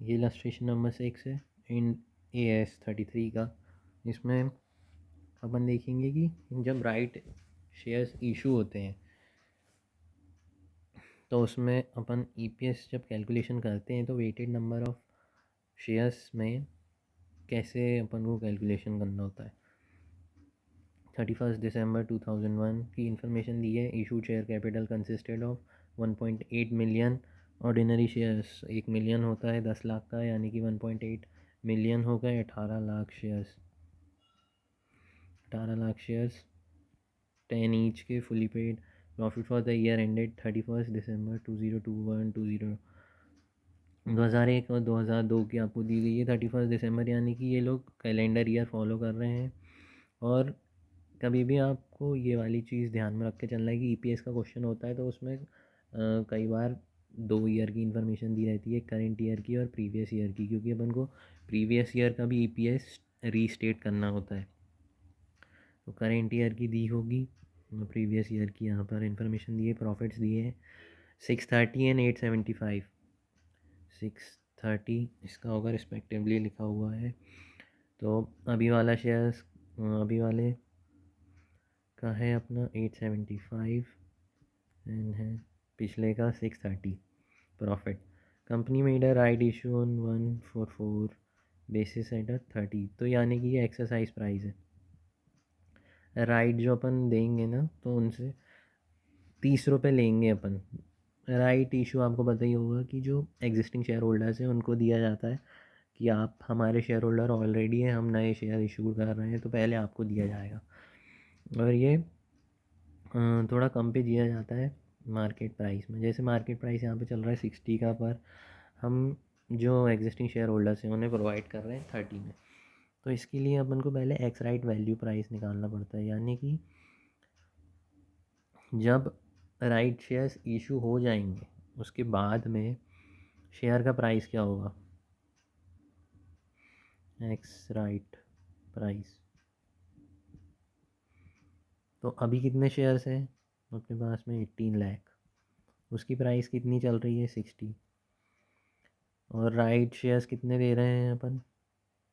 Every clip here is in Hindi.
ये इलस्ट्रेशन नंबर 6 है इन AS33 का। इसमें अपन देखेंगे कि जब राइट शेयर्स इशू होते हैं तो उसमें अपन EPS जब कैलकुलेशन करते हैं तो वेटेड नंबर ऑफ शेयर्स में कैसे अपन को कैलकुलेशन करना होता है। 31 दिसंबर 2001 की इंफॉर्मेशन दी है। Issue share capital consisted of 1.8 million ordinary shares. 1 million होता है 10 लाख का, यानी कि 1.8 मिलियन हो गए 18 lakh shares. 18 lakh shares 10 each के fully paid. Profit for the year ended 31 December 2021 2001 और 2002 की आपको दी गई है 31 दिसंबर, यानी कि ये लोग कैलेंडर ईयर फॉलो कर रहे हैं। और कभी भी आपको ये वाली चीज़ ध्यान में रख के चलना है कि EPS का क्वेश्चन होता है तो उसमें कई बार 2 ईयर की इन्फॉर्मेशन दी रहती है, करंट ईयर की और प्रीवियस ईयर की, क्योंकि अपन को प्रीवियस ईयर का भी EPS रीस्टेट करना होता है। तो करंट ईयर की दी होगी, प्रीवियस ईयर की यहाँ पर इन्फॉर्मेशन दी है। प्रॉफिट्स दिए हैं 630 एंड 875। 630 इसका होगा रिस्पेक्टिवली लिखा हुआ है। तो अभी वाला शेयर्स अभी वाले का है अपना 875 एंड है पिछले का 630 profit. Company made a right issue on 144 basis at 30, तो यानी कि ये एक्सरसाइज प्राइस है। राइट जो अपन देंगे ना तो उनसे 30 रुपये लेंगे अपन। राइट इशू आपको पता ही होगा कि जो एग्जिस्टिंग शेयर होल्डर्स हैं उनको दिया जाता है कि आप हमारे शेयर होल्डर ऑलरेडी हैं, हम नए शेयर इशू कर रहे हैं तो पहले आपको दिया जाएगा। और ये थोड़ा कम पे दिया जाता है मार्केट प्राइस में। जैसे मार्केट प्राइस यहाँ पे चल रहा है 60 का, पर हम जो एग्जिस्टिंग शेयर होल्डर्स हैं उन्हें प्रोवाइड कर रहे हैं 30 में। तो इसके लिए अपन को पहले एक्स राइट वैल्यू प्राइस निकालना पड़ता है, यानी कि जब राइट शेयर्स इशू हो जाएंगे उसके बाद में शेयर का प्राइस क्या होगा, एक्स राइट प्राइस। तो अभी कितने शेयर्स हैं अपने पास में 18 लाख, उसकी प्राइस कितनी चल रही है 60, और राइट शेयर्स कितने दे रहे हैं अपन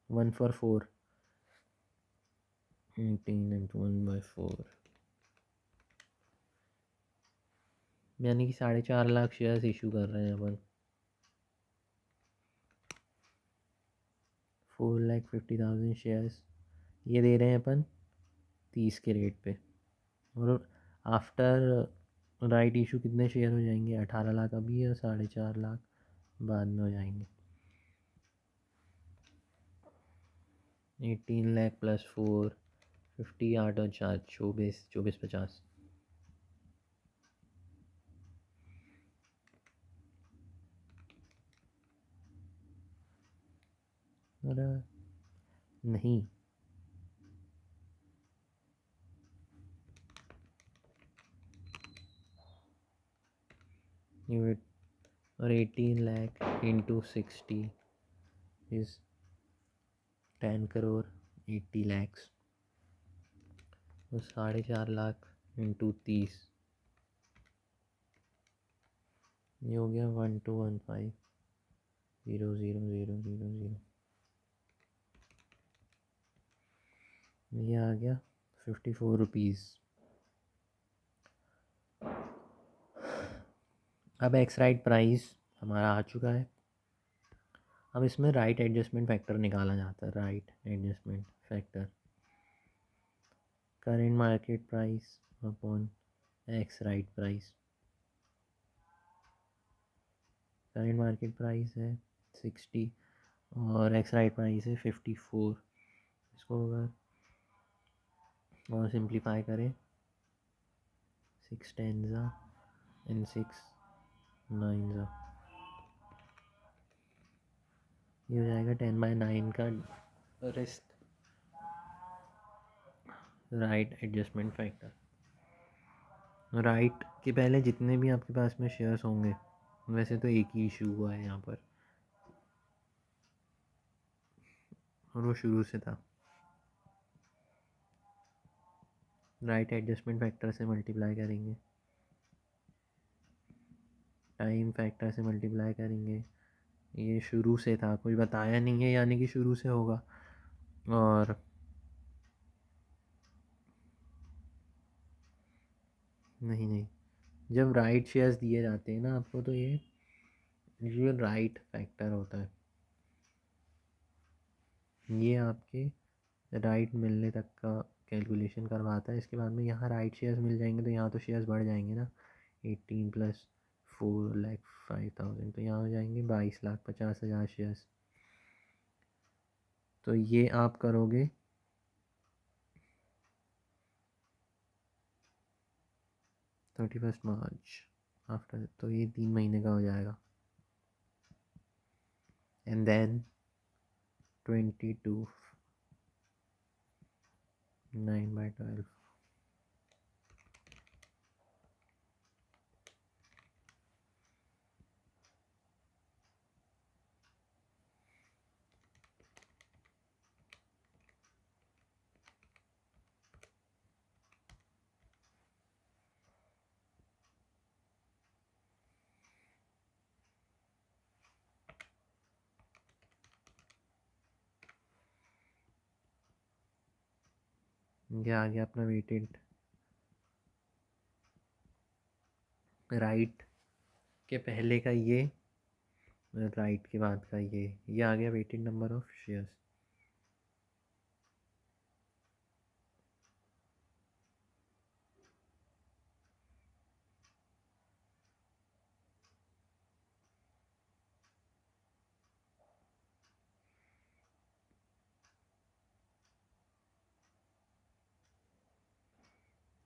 1/4। 18 इंटू 1/4 यानी कि 4.5 लाख शेयर्स इशू कर रहे हैं अपन। 4,50,000 शेयर्स ये दे रहे हैं अपन 30 के रेट पे। और आफ्टर राइट इशू कितने शेयर हो जाएंगे 18 लाख अभी और 4.5 लाख बाद में हो जाएंगे। 18 लाख प्लस 4 50 8 और 4 24 24 50। अरे नहीं, ये और 18 लाख इंटू 60 इज़ 10 करोड़ 80 लैक्स। तो 4.5 लाख इंटू 30 ये हो गया 1215,000,000,000। ये आ गया 54 रुपीज़। अब एक्स राइट प्राइस हमारा आ चुका है। अब इसमें राइट एडजस्टमेंट फैक्टर निकाला जाता है। Right adjustment factor current market price upon x right price. Current market price है 60 और एक्स राइट प्राइस है 54। इसको अगर और सिंप्लीफाई करें 6 टेंजा एंड 6 नाइन्जा, ये हो जाएगा 10/9 का risk right adjustment factor. Right के पहले जितने भी आपके पास में शेयर्स होंगे, वैसे तो एक ही इशू हुआ है यहाँ पर और वो शुरू से था। राइट एडजस्टमेंट फैक्टर से मल्टीप्लाई करेंगे, टाइम फैक्टर से मल्टीप्लाई करेंगे, ये शुरू से था, कुछ बताया नहीं है, यानी कि शुरू से होगा। और नहीं नहीं, जब राइट शेयर्स दिए जाते हैं ना आपको, तो ये राइट फैक्टर होता है, ये आपके राइट मिलने तक का कैलकुलेशन करवाता है। इसके बाद में यहाँ राइट शेयर्स मिल जाएंगे तो यहाँ तो शेयर्स बढ़ जाएंगे ना, 18 + 4,05,000, तो यहाँ हो जाएंगे 22,50,000 शेयर्स। तो ये आप करोगे 31 मार्च आफ्टर, तो ये 3 महीने का हो जाएगा। एंड देन 22 9/12, ये आ गया अपना वेटेड राइट के पहले का, ये राइट के बाद का, ये आ गया वेटेड नंबर ऑफ शेयर्स।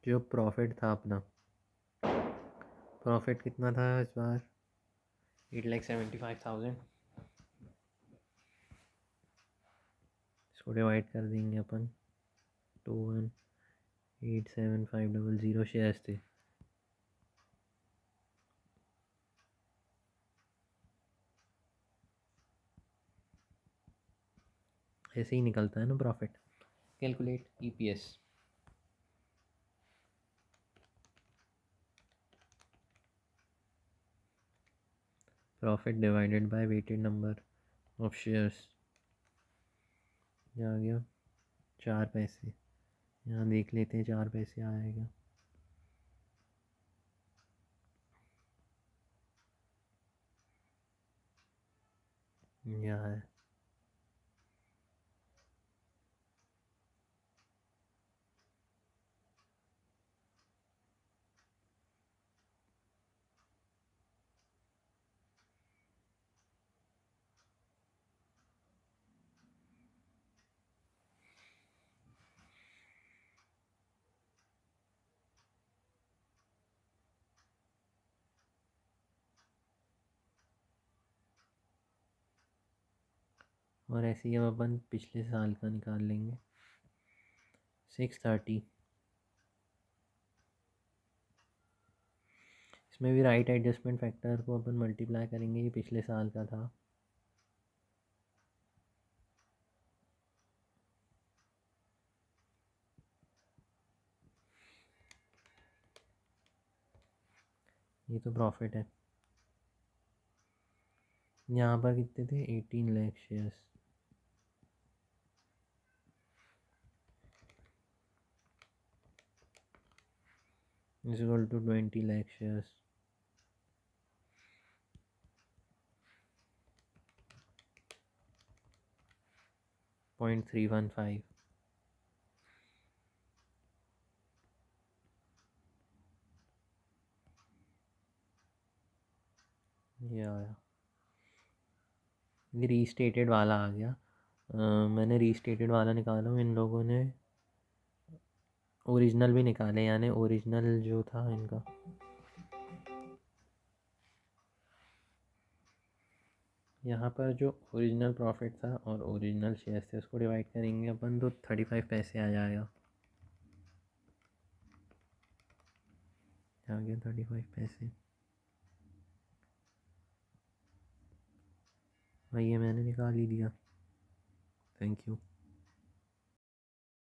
जो प्रॉफिट था अपना, प्रॉफिट कितना था इस बार, 8,75,000। इसको डिवाइड कर देंगे अपन, 21,87,500 शेयर्स थे। ऐसे ही निकलता है ना profit. Calculate EPS, profit divided by weighted number of shares, ये आ गया 4 पैसे। यहाँ देख लेते हैं 4 पैसे आएगा, यहाँ है। और ऐसे ही अब अपन पिछले साल का निकाल लेंगे, 630। इसमें भी राइट एडजस्टमेंट फैक्टर को अपन मल्टीप्लाई करेंगे, ये पिछले साल का था। ये तो प्रॉफिट है। यहाँ पर कितने थे, 18 lakh shares, equal to 20 lakh shares, 0.315। ये आया, ये रीस्टेटेड वाला आ गया। मैंने रीस्टेटेड वाला निकाला हूँ, इन लोगों ने ओरिजिनल भी निकाले, यानी ओरिजिनल जो था इनका, यहाँ पर जो ओरिजिनल प्रॉफिट था और ओरिजिनल शेयर्स थे उसको डिवाइड करेंगे अपन, तो 35 पैसे आ जाएगा। आ गया 35 पैसे, भाई ये मैंने निकाल ही दिया। Thank you.